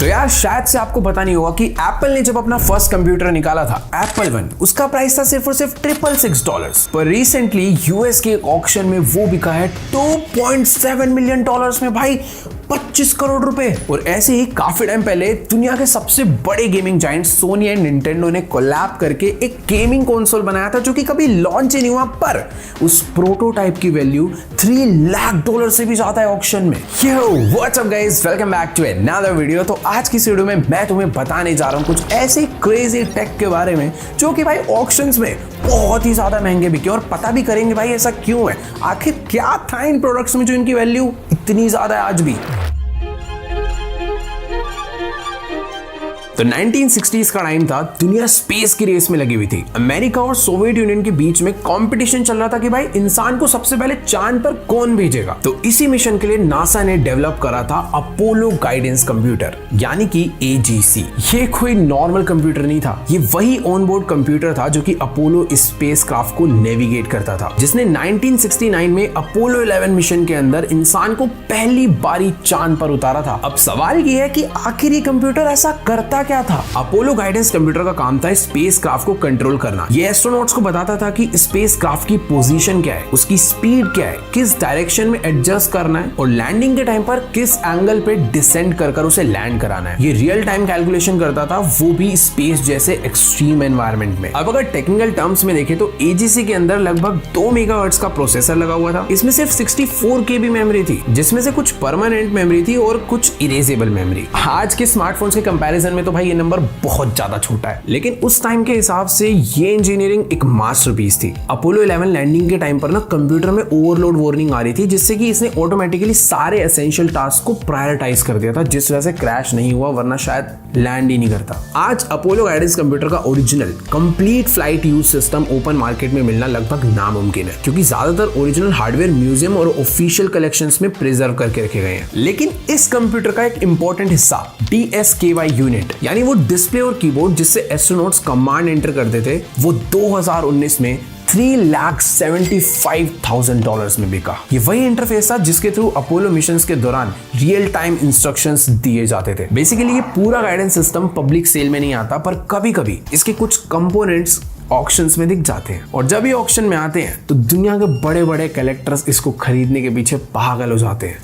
तो यार शायद से आपको पता नहीं होगा कि एप्पल ने जब अपना फर्स्ट कंप्यूटर निकाला था एप्पल 1, उसका प्राइस था सिर्फ और सिर्फ $666, पर रिसेंटली यूएस के एक ऑक्शन में वो बिका है $2.7 मिलियन में भाई, 25 करोड़ रुपए। और ऐसे ही काफी टाइम पहले दुनिया के सबसे बड़े gaming giant Sony and Nintendo ने कोलैब करके एक गेमिंग कंसोल बनाया था जो कि कभी लॉन्च ही नहीं हुआ, पर उस प्रोटोटाइप की वैल्यू $3 लाख से भी ज्यादा है ऑक्शन में। Yo what's up guys, welcome back to another video. तो आज की वीडियो में मैं तुम्हें बताने जा रहा हूं कुछ ऐसे क्रेजी टेक के बारे में जो कि भाई ऑक्शंस में बहुत ही ज्यादा महंगे बिके, और पता भी करेंगे भाई ऐसा क्यों है, आखिर क्या था इन प्रोडक्ट्स में जो इनकी वैल्यू इतनी ज्यादा है आज भी। तो 1960s का टाइम था, दुनिया स्पेस की रेस में लगी हुई थी। अमेरिका और सोवियत यूनियन के बीच में कंपटीशन चल रहा था कि भाई इंसान को सबसे पहले चांद पर कौन भेजेगा। तो इसी मिशन के लिए नासा ने डेवलप करा था अपोलो गाइडेंस कंप्यूटर, यानी कि AGC। ये कोई नॉर्मल कंप्यूटर नहीं था, ये वही ऑन बोर्ड कंप्यूटर था जो कि अपोलो स्पेसक्राफ्ट को नेविगेट करता था, जिसने 1969 में अपोलो 11 मिशन के अंदर इंसान को पहली बारी चांद पर उतारा था। अब सवाल ये है कि आखिर ये कंप्यूटर ऐसा करता क्या था। अपोलो गाइडेंस कंप्यूटर का काम था स्पेसक्राफ्ट को कंट्रोल करना। ये एस्ट्रोनॉट्स को बताता था कि स्पेसक्राफ्ट की पोजीशन क्या है, उसकी स्पीड क्या है, किस डायरेक्शन में एडजस्ट करना है, और लैंडिंग के टाइम पर किस एंगल पे डिसेंड कर उसे लैंड कराना है। ये रियल टाइम कैलकुलेशन करता था, वो भी स्पेस जैसे एक्सट्रीम एनवायरनमेंट में। अब अगर टेक्निकल टर्म्स में देखें तो AGC के अंदर लगभग 2 मेगाहर्ट्ज का प्रोसेसर लगा हुआ था। इसमें सिर्फ 64 KB मेमोरी थी, जिसमें से कुछ परमानेंट मेमोरी थी और कुछ इरेजेबल मेमोरी। आज के स्मार्टफोन्स के कंपैरिजन में तो भाई ये नंबर बहुत ज्यादा छोटा है, लेकिन उस टाइम के हिसाब से ये इंजीनियरिंग एक मास्टरपीस थी। अपोलो 11 लैंडिंग के टाइम पर ना कंप्यूटर में ओवरलोड वार्निंग आ रही थी, जिससे कि इसने ऑटोमेटिकली सारे एसेंशियल टास्क को प्रायोरिटाइज कर दिया था, जिस वजह से क्रैश नहीं हुआ, वरना शायद लैंड ही नहीं करता। आज अपोलो गाइडेंस कंप्यूटर का original complete flight use system open market में मिलना लगभग नामुमकिन है, क्योंकि ज्यादातर ओरिजिनल हार्डवेयर म्यूजियम और ऑफिशियल कलेक्शंस में प्रिजर्व करके रखे गए हैं। लेकिन इस कंप्यूटर का एक इंपॉर्टेंट हिस्सा DSKY यूनिट, यानी वो डिस्प्ले और कीबोर्ड जिससे एस्ट्रोनॉट्स कमांड एंटर करते थे, वो 2019 में $3,75,000 में बिका। ये वही इंटरफेस था जिसके थ्रू अपोलो मिशंस के दौरान रियल टाइम इंस्ट्रक्शंस दिए जाते थे। बेसिकली ये पूरा गाइडेंस सिस्टम पब्लिक सेल में नहीं आता, पर कभी कभी इसके कुछ कंपोनेंट्स ऑक्शंस में दिख जाते हैं, और जब ये ऑक्शन में आते हैं तो दुनिया के बड़े बड़े कलेक्टर्स इसको खरीदने के पीछे पागल हो जाते हैं।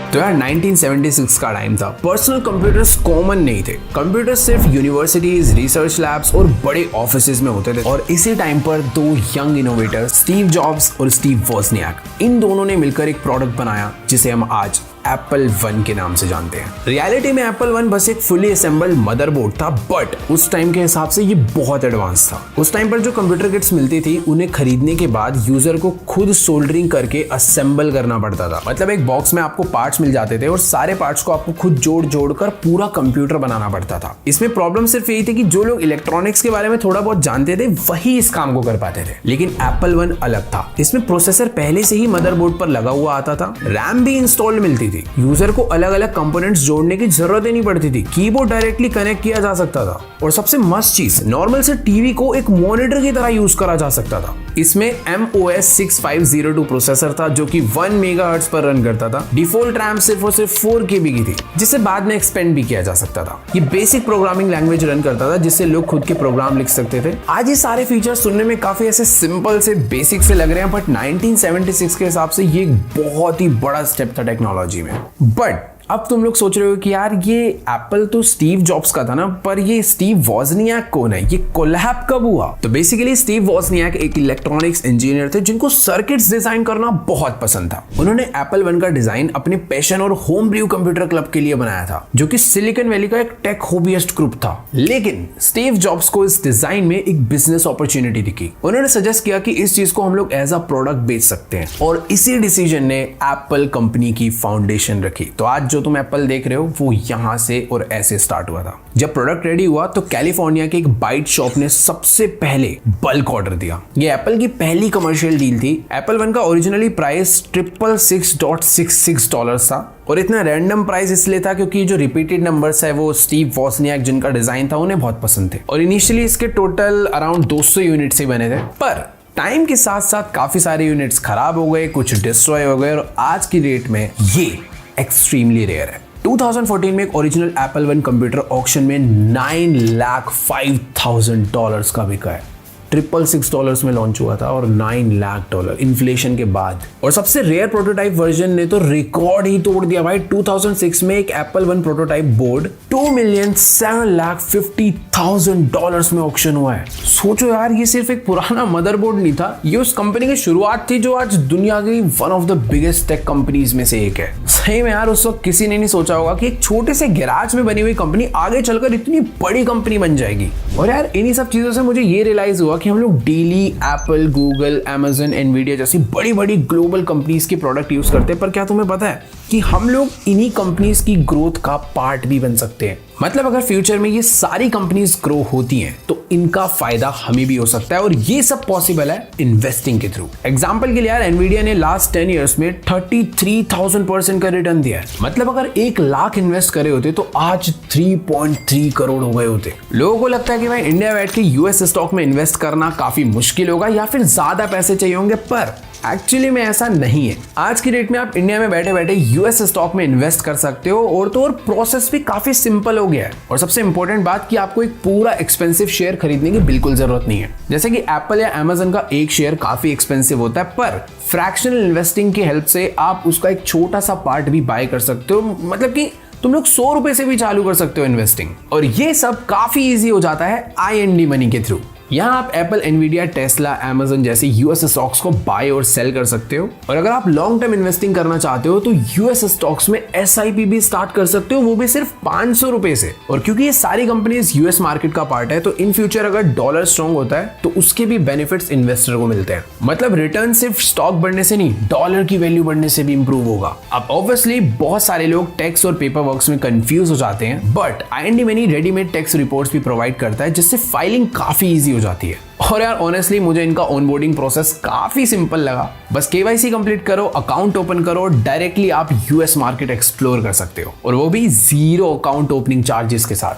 तो यार 1976 का टाइम था, पर्सनल कंप्यूटर्स कॉमन नहीं थे। कंप्यूटर्स सिर्फ यूनिवर्सिटीज, रिसर्च लैब्स और बड़े ऑफिसेज में होते थे, और इसी टाइम पर 2 यंग इनोवेटर्स स्टीव जॉब्स और स्टीव वोज़नियाक, इन दोनों ने मिलकर एक प्रोडक्ट बनाया जिसे हम आज एप्पल 1 के नाम से जानते हैं। रियलिटी में एप्पल 1 बस एक फुली असेंबल्ड मदरबोर्ड था, बट उस टाइम के हिसाब से ये बहुत एडवांस था। उस टाइम पर जो कंप्यूटर किट्स मिलती थी, उन्हें खरीदने के बाद यूजर को खुद सोल्डरिंग करके असेंबल करना पड़ता था। मतलब एक बॉक्स में आपको पार्ट्स मिल जाते थे और सारे पार्ट्स को आपको खुद जोड़ कर पूरा कंप्यूटर बनाना पड़ता था। इसमें प्रॉब्लम सिर्फ यही थी कि जो लोग इलेक्ट्रॉनिक्स के बारे में थोड़ा बहुत जानते थे वही इस काम को कर पाते थे। लेकिन एप्पल 1 अलग था, इसमें प्रोसेसर पहले से ही मदरबोर्ड पर लगा हुआ आता था, रैम भी इंस्टॉल्ड मिलती थी, यूजर को अलग अलग कंपोनेंट्स जोड़ने की जरूरत ही नहीं पड़ती थी, कीबोर्ड डायरेक्टली कनेक्ट किया जा सकता था, और सबसे मस्त चीज, नॉर्मल से टीवी को एक मॉनिटर की तरह यूज करा जा सकता था। इसमें MOS 6502 प्रोसेसर था जो कि 1 मेगाहर्ट्ज पर रन करता था। डिफॉल्ट रैम सिर्फ और सिर्फ 4 KB की थी, जिसे बाद में एक्सपेंड भी किया जा सकता था। ये बेसिक प्रोग्रामिंग लैंग्वेज रन करता था, जिससे लोग खुद के प्रोग्राम लिख सकते थे। आज ये सारे फीचर्स सुनने में काफी ऐसे सिंपल से बेसिक से लग रहे हैं, बट 1976 के हिसाब से ये बहुत ही बड़ा स्टेप था टेक्नोलॉजी में। बट अब तुम लोग सोच रहे हो कि यार ये एप्पल तो स्टीव जॉब्स का था ना, पर ये स्टीव वोज़नियाक कौन है, ये कोलैब कब हुआ? तो बेसिकली स्टीव वोज़नियाक एक इलेक्ट्रॉनिक्स इंजीनियर थे जिनको सर्किट्स डिजाइन करना बहुत पसंद था। उन्होंने एप्पल 1 का डिजाइन अपने पैशन और होम ब्रू कंप्यूटर क्लब के लिए बनाया था, जो कि सिलिकॉन वैली का एक टेक हॉबियस्ट ग्रुप था। लेकिन स्टीव जॉब्स को इस डिजाइन में एक बिजनेस अपॉर्चुनिटी दिखी। उन्होंने सजेस्ट किया कि इस चीज को हम लोग एज अ प्रोडक्ट बेच सकते हैं, और इसी डिसीजन ने एप्पल कंपनी की फाउंडेशन रखी। तो आज जो तुम एप्पल देख रहे हो वो यहां से और ऐसे स्टार्ट हुआ था। जब प्रोडक्ट रेडी हुआ तो कैलिफोर्निया के एक बाइट शॉप ने सबसे पहले बल्क ऑर्डर दिया। ये एप्पल की पहली कमर्शियल डील थी। एप्पल 1 का ओरिजिनली प्राइस $666.66 था, और इतना रैंडम प्राइस इसलिए था क्योंकि जो रिपीटेड नंबर्स है वो स्टीव वोज़नियाक जिनका डिजाइन था उन्हें बहुत पसंद थे, और इनिशियली इसके टोटल अराउंड 200 यूनिट्स ही बने थे। पर टाइम के साथ साथ काफी सारे यूनिट्स खराब हो गए, कुछ डिस्ट्रॉय हो गए और आज की डेट में ये एक्सट्रीमली रेयर है। 2014 में एक original Apple one computer auction में $9,05,000 का बिका है। $666 में लॉन्च हुआ था और $9 लाख इन्फ्लेशन के बाद। और सबसे रेयर प्रोटोटाइप वर्जन ने तो रिकॉर्ड ही तोड़ दिया भाई। 2006 में एक एप्पल वन प्रोटोटाइप बोर्ड $2,07,50,000 में ऑक्शन हुआ है। सोचो यार, ये सिर्फ एक पुराना मदरबोर्ड नहीं था, ये उस कंपनी की शुरुआत थी जो आज दुनिया की one of the biggest tech companies में से एक है। सही में यार, उस वक्त किसी ने नहीं सोचा होगा कि एक छोटे से गैराज में बनी हुई कंपनी आगे चलकर इतनी बड़ी कंपनी बन जाएगी। और यार इन्हीं सब चीजों से मुझे ये रियलाइज हुआ कि हम लोग daily Apple, Google, Amazon, Nvidia जैसी बड़ी बड़ी ग्लोबल कंपनीज के प्रोडक्ट यूज करते हैं, पर क्या तुम्हें पता है कि हम लोग इन्हीं कंपनीज की ग्रोथ का पार्ट भी बन सकते हैं। मतलब अगर फ्यूचर में ये सारी कंपनीज ग्रो होती हैं तो इनका फायदा हमें भी हो सकता है और ये सब पॉसिबल है इन्वेस्टिंग के थ्रू। एग्जांपल के लिए यार, एनवीडिया ने लास्ट 10 इयर्स में 33,000% का रिटर्न दिया है। मतलब अगर 1 लाख इन्वेस्ट करे होते तो आज 3.3 करोड़ हो गए होते। लोगों को लगता है कि भाई इंडिया बैठ के यूएस स्टॉक में इन्वेस्ट करना काफी मुश्किल होगा या फिर ज्यादा पैसे चाहिए होंगे, पर एक्चुअली में ऐसा नहीं है। आज की डेट में आप इंडिया में बैठे बैठे यूएस स्टॉक में इन्वेस्ट कर सकते हो और तो और प्रोसेस भी काफी सिंपल हो गया है। और सबसे इंपॉर्टेंट बात कि आपको एक पूरा एक्सपेंसिव शेयर खरीदने की बिल्कुल जरूरत नहीं है। जैसे कि एप्पल या अमेजन का एक शेयर काफी एक्सपेंसिव होता है, पर फ्रैक्शनल इन्वेस्टिंग की हेल्प से आप उसका एक छोटा सा पार्ट भी बाय कर सकते हो। मतलब कि तुम लोग 100 रुपए से भी चालू कर सकते हो इन्वेस्टिंग, और ये सब काफी इजी हो जाता है IND मनी के थ्रू। यहाँ आप एप्पल, एनवीडिया, टेस्ला, अमेजन जैसे यूएस स्टॉक्स को बाय और सेल कर सकते हो। और अगर आप लॉन्ग टर्म इन्वेस्टिंग करना चाहते हो तो यूएस स्टॉक्स में SIP भी स्टार्ट कर सकते हो, वो भी सिर्फ 500 रुपए से। और क्योंकि ये सारी कंपनीज यूएस मार्केट का पार्ट है तो इन फ्यूचर अगर डॉलर स्ट्रॉन्ग होता है तो उसके भी बेनिफिट्स इन्वेस्टर को मिलते हैं। मतलब रिटर्न सिर्फ स्टॉक बढ़ने से नहीं, डॉलर की वैल्यू बढ़ने से भी इंप्रूव होगा। अब ऑब्वियसली बहुत सारे लोग टैक्स और पेपर वर्क्स में कंफ्यूज हो जाते हैं, but IND money readymade tax reports भी प्रोवाइड करता है जिससे फाइलिंग काफी ईजी हो जाती है। और यार ऑनेस्टली मुझे इनका ऑनबोर्डिंग प्रोसेस काफी सिंपल लगा। बस KYC कंप्लीट करो, अकाउंट ओपन करो, डायरेक्टली आप यूएस मार्केट एक्सप्लोर कर सकते हो, और वो भी 0 अकाउंट ओपनिंग चार्जेस के साथ।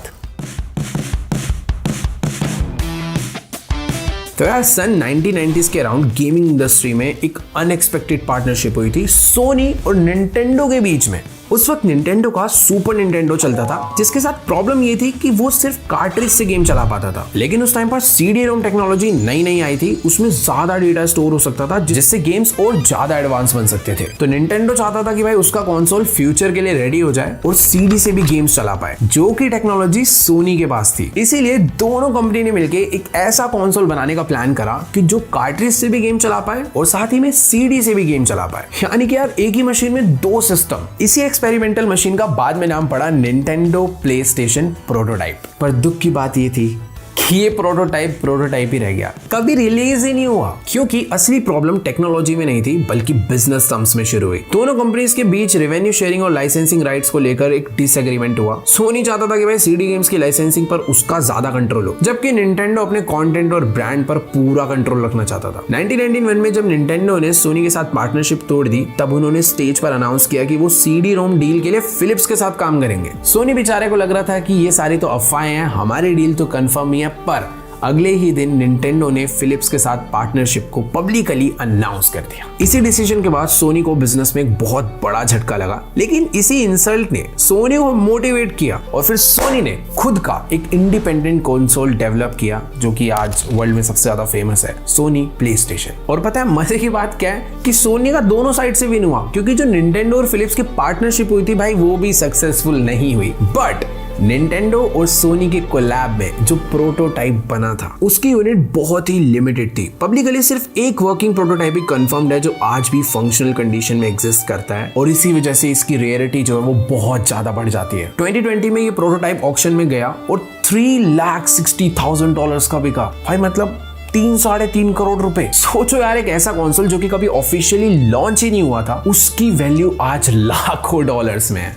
तो यार सन 1990s के अराउंड गेमिंग इंडस्ट्री में एक अनएक्सपेक्टेड पार्टनरशिप हुई थी सोनी और निंटेंडो के बीच में। उस वक्त निंटेंडो का सुपर निंटेंडो चलता था, जिसके साथ प्रॉब्लम ये थी कि वो सिर्फ कार्ट्रिज से गेम चला पाता था। लेकिन उस टाइम पर CD-ROM टेक्नोलॉजी नई आई थी, उसमें ज्यादा डेटा स्टोर हो सकता था जिससे गेम्स और ज्यादा एडवांस बन सकते थे। तो निंटेंडो चाहता था कि भाई उसका कंसोल फ्यूचर के लिए रेडी हो जाए और CD से भी गेम्स चला पाए, जो कि टेक्नोलॉजी सोनी के पास थी। इसीलिए दोनों कंपनी ने मिलकर एक ऐसा कंसोल बनाने का प्लान करा कि जो कार्ट्रिज से भी गेम चला पाए और साथ ही में CD से भी गेम चला पाए। यानी कि यार एक ही मशीन में 2 सिस्टम। इसी एक्सपेरिमेंटल मशीन का बाद में नाम पड़ा निंटेंडो प्लेस्टेशन प्रोटोटाइप। पर दुख की बात ये थी कि ये प्रोटोटाइप ही रह गया, कभी रिलीज ही नहीं हुआ, क्योंकि असली प्रॉब्लम टेक्नोलॉजी में नहीं थी बल्कि बिजनेस टर्म्स में शुरू हुई। दोनों कंपनीज के बीच रेवेन्यू शेयरिंग और लाइसेंसिंग राइट्स को लेकर एक डिसएग्रीमेंट हुआ। सोनी चाहता था कि भाई CD गेम्स की लाइसेंसिंग पर उसका ज्यादा कंट्रोल हो, जबकि निंटेंडो अपने कंटेंट और ब्रांड पर पूरा कंट्रोल रखना चाहता था। 1991 में जब निंटेंडो ने सोनी के साथ पार्टनरशिप तोड़ दी, तब उन्होंने स्टेज पर अनाउंस किया कि वो CD-ROM डील के लिए फिलिप्स के साथ काम करेंगे। सोनी बेचारे को लग रहा था कि ये सारी तो अफवाहें हैं, हमारी डील तो कंफर्म ही है, पर अगले ही दिन निंटेंडो ने फिलिप्स के साथ पार्टनरशिप को पब्लिकली अनाउंस कर दिया। इसी डिसीजन के बाद सोनी को बिजनेस में एक बहुत बड़ा झटका लगा, लेकिन इसी इंसल्ट ने सोनी को मोटिवेट किया और फिर सोनी ने खुद का एक इंडिपेंडेंट कंसोल डेवलप किया, जो कि आज वर्ल्ड में सबसे ज्यादा फेमस है, सोनी प्लेस्टेशन। और पता है मजे की बात क्या है कि सोनी का दोनों साइड से विन हुआ, क्योंकि जो निंटेंडो और फिलिप्स की पार्टनरशिप हुई थी भाई, वो भी सक्सेसफुल नहीं हुई, बट निंटेंडो और सोनी के कोलैब में जो प्रोटोटाइप बना था उसकी यूनिट बहुत ही लिमिटेड थी। पब्लिकली सिर्फ एक वर्किंग प्रोटोटाइप ही कंफर्म्ड है जो आज भी फंक्शनल कंडीशन में एग्जिस्ट करता है, और इसी वजह से इसकी रेयरिटी जो है वो बहुत ज्यादा बढ़ जाती है। 2020 में ये प्रोटोटाइप ऑक्शन में गया और $3,60,000 का बिका। भाई मतलब 3-3.5 करोड़ रुपए। सोचो यार, एक ऐसा कंसोल जो कि कभी ऑफिशियली लॉन्च ही नहीं हुआ था, उसकी वैल्यू आज लाखों डॉलर्स में है।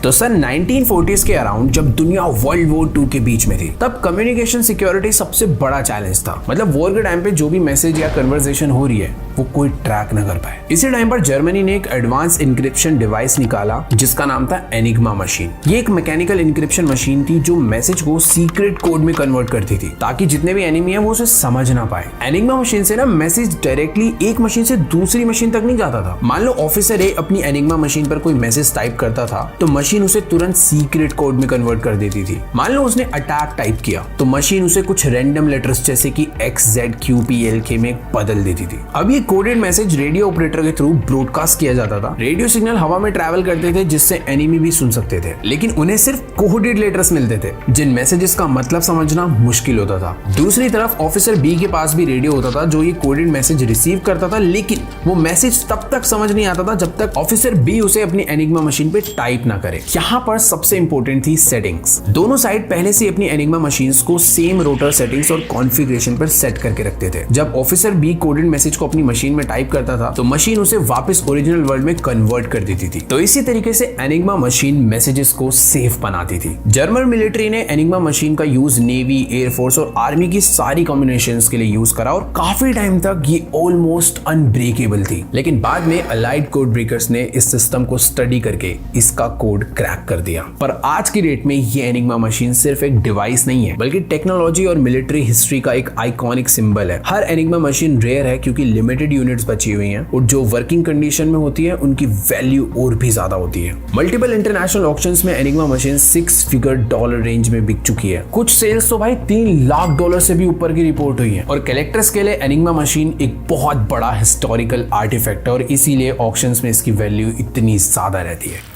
तो सन 1940s के अराउंड जब दुनिया वर्ल्ड वॉर 2 के बीच में थी, तब कम्युनिकेशन सिक्योरिटी सबसे बड़ा चैलेंज था। मतलब वॉर के टाइम पे जो भी मैसेज या कन्वर्सेशन हो रही है वो कोई ट्रैक न कर पाए। इसी टाइम पर जर्मनी ने एक एडवांस इंक्रिप्शन डिवाइस निकाला जिसका नाम था एनिग्मा मशीन। ये एक मैकेनिकल इंक्रिप्शन मशीन थी जो मैसेज को सीक्रेट कोड में कन्वर्ट करती थी ताकि जितने भी एनिमी है वो उसे समझ ना पाए। एनिग्मा मशीन से ना मैसेज डायरेक्टली एक मशीन से दूसरी मशीन तक नहीं जाता था। मान लो ऑफिसर ए अपनी एनिग्मा मशीन पर कोई मैसेज टाइप करता था तो मशीन उसे तुरंत सीक्रेट कोड में कन्वर्ट कर देती थी। मान लो उसने अटैक टाइप किया तो मशीन उसे कुछ रैंडम लेटर्स जैसे कि XZQPLK में बदल देती थी। अब ये कोडेड मैसेज रेडियो ऑपरेटर के थ्रू ब्रॉडकास्ट किया जाता था। रेडियो सिग्नल हवा में ट्रैवल करते थे जिससे एनिमी भी सुन सकते थे, लेकिन उन्हें सिर्फ कोडेड लेटर्स मिलते थे जिन मैसेजेस का मतलब समझना मुश्किल होता था। दूसरी तरफ ऑफिसर बी के पास भी रेडियो होता था जो ये कोडेड मैसेज रिसीव करता था, लेकिन वो मैसेज तब तक समझ नहीं आता था जब तक ऑफिसर बी उसे अपनी एनिग्मा मशीन पे टाइप ना करे। यहाँ पर सबसे इंपॉर्टेंट थी सेटिंग्स। दोनों साइड पहले से अपनी एनिग्मा मशीन्स को सेम रोटर सेटिंग्स और कॉन्फ़िगरेशन पर सेट करके रखते थे। जब ऑफिसर बी कोडेड मैसेज को अपनी मशीन में टाइप करता था तो मशीन उसे वापस ओरिजिनल वर्ड में कन्वर्ट कर देती थी। तो इसी तरीके से एनिग्मा मशीन मैसेजेस को सेफ बनाती थी। जर्मन मिलिट्री ने एनिग्मा मशीन का यूज नेवी, एयरफोर्स और आर्मी की सारी कॉम्बिनेशंस के लिए यूज करा और काफी टाइम तक ये ऑलमोस्ट अनब्रेकेबल थी। लेकिन बाद में अलाइड कोड ब्रेकर्स ने इस सिस्टम को स्टडी करके इसका कोड क्रैक कर दिया। पर आज की डेट में ये एनिग्मा मशीन सिर्फ एक डिवाइस नहीं है बल्कि टेक्नोलॉजी और मिलिट्री हिस्ट्री का एक आइकॉनिक सिंबल है। हर एनिग्मा मशीन रेयर है क्योंकि लिमिटेड यूनिट्स बची हुई हैं और जो वर्किंग कंडीशन में होती है उनकी वैल्यू और भी ज्यादा होती है। मल्टीपल इंटरनेशनल ऑक्शंस में enigma machine 6 figure dollar range में बिक चुकी है। कुछ सेल्स तो भाई $3 लाख से भी ऊपर की रिपोर्ट हुई है। और कलेक्टर्स के लिए एनिग्मा मशीन एक बहुत बड़ा हिस्टोरिकल आर्टिफैक्ट है और इसीलिए ऑक्शंस में इसकी वैल्यू इतनी ज्यादा रहती है।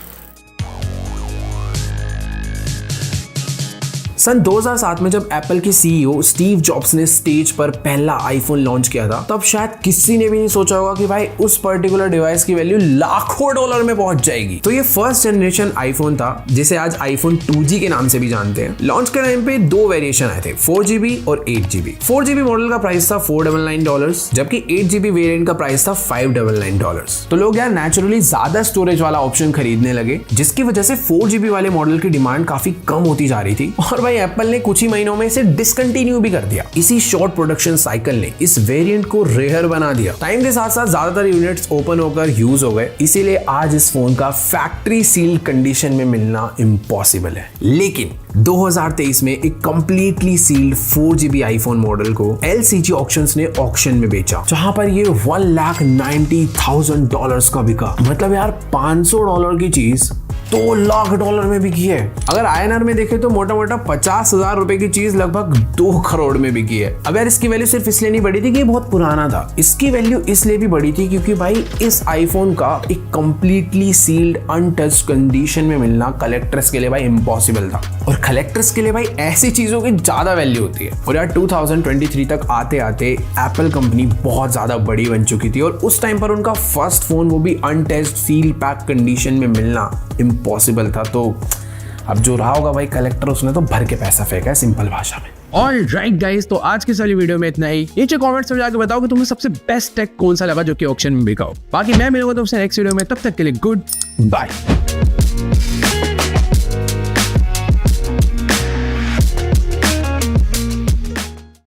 सन 2007 में जब एप्पल के सीईओ स्टीव जॉब्स ने स्टेज पर पहला आईफोन लॉन्च किया था तब शायद किसी ने भी नहीं सोचा होगा कि भाई उस पर्टिकुलर डिवाइस की वैल्यू लाखों डॉलर में पहुंच जाएगी। तो ये फर्स्ट जनरेशन आईफोन था जिसे आज आईफोन 2G के नाम से भी जानते हैं। लॉन्च के टाइम पे 2 वेरिएशन आए थे, 4GB और 8GB। 4GB मॉडल का प्राइस था $499 जबकि 8GB वेरिएंट का प्राइस था $599। तो लोग यार नेचुरली ज्यादा स्टोरेज वाला ऑप्शन खरीदने लगे जिसकी वजह से 4GB वाले मॉडल की डिमांड काफी कम होती जा रही थी और भाई एप्पल ने कुछ ही महीनों में इसे डिसकंटिन्यू भी कर दिया। इसी शॉर्ट प्रोडक्शन साइकिल ने इस वेरिएंट को रेयर बना दिया। टाइम के साथ साथ ज्यादातर यूनिट्स ओपन होकर यूज हो गए, इसीलिए आज इस फोन का फैक्ट्री सील्ड कंडीशन में मिलना इम्पॉसिबल है। लेकिन 2023 में एक completely sealed 4GB iPhone model को LCG ऑक्शंस ने ऑक्शन में बेचा जहां पर ये $1,90,000 का बिका। मतलब यार $500 की चीज $2 लाख में बिकी है। अगर INR में देखे तो मोटा मोटा 50,000 रुपए की चीज लगभग 2 करोड़ में बिकी है। अब यार इसकी वैल्यू सिर्फ इसलिए नहीं बढ़ी थी कि ये बहुत पुराना था, इसकी वैल्यू इसलिए भी बढ़ी थी क्योंकि भाई इस आईफोन का एक कंप्लीटली सील्ड अनटच्ड कंडीशन में मिलना कलेक्टर्स के लिए भाई इम्पॉसिबल था और कलेक्टर्स के लिए भाई ऐसी चीजों की ज्यादा वैल्यू होती है। और यार 2023 तक आते आते एप्पल कंपनी बहुत ज्यादा बड़ी बन चुकी थी और उस टाइम पर उनका फर्स्ट फोन वो भी अनटच्ड सील पैक कंडीशन में मिलना इम्पॉसिबल था। तो अब जो रहा होगा भाई कलेक्टर उसने तो भर के पैसा फेंका है सिंपल भाषा में। ऑलराइट गाइस, तो आज की सारी वीडियो में इतना ही। नीचे कमेंट्स में जाकर बताओ कि तुम्हें सबसे बेस्ट टेक कौन सा लगा जो कि ऑक्शन में बिका हो। बाकी मैं मिलूंगा तुमसे नेक्स्ट वीडियो में, तब तक के लिए गुड बाय।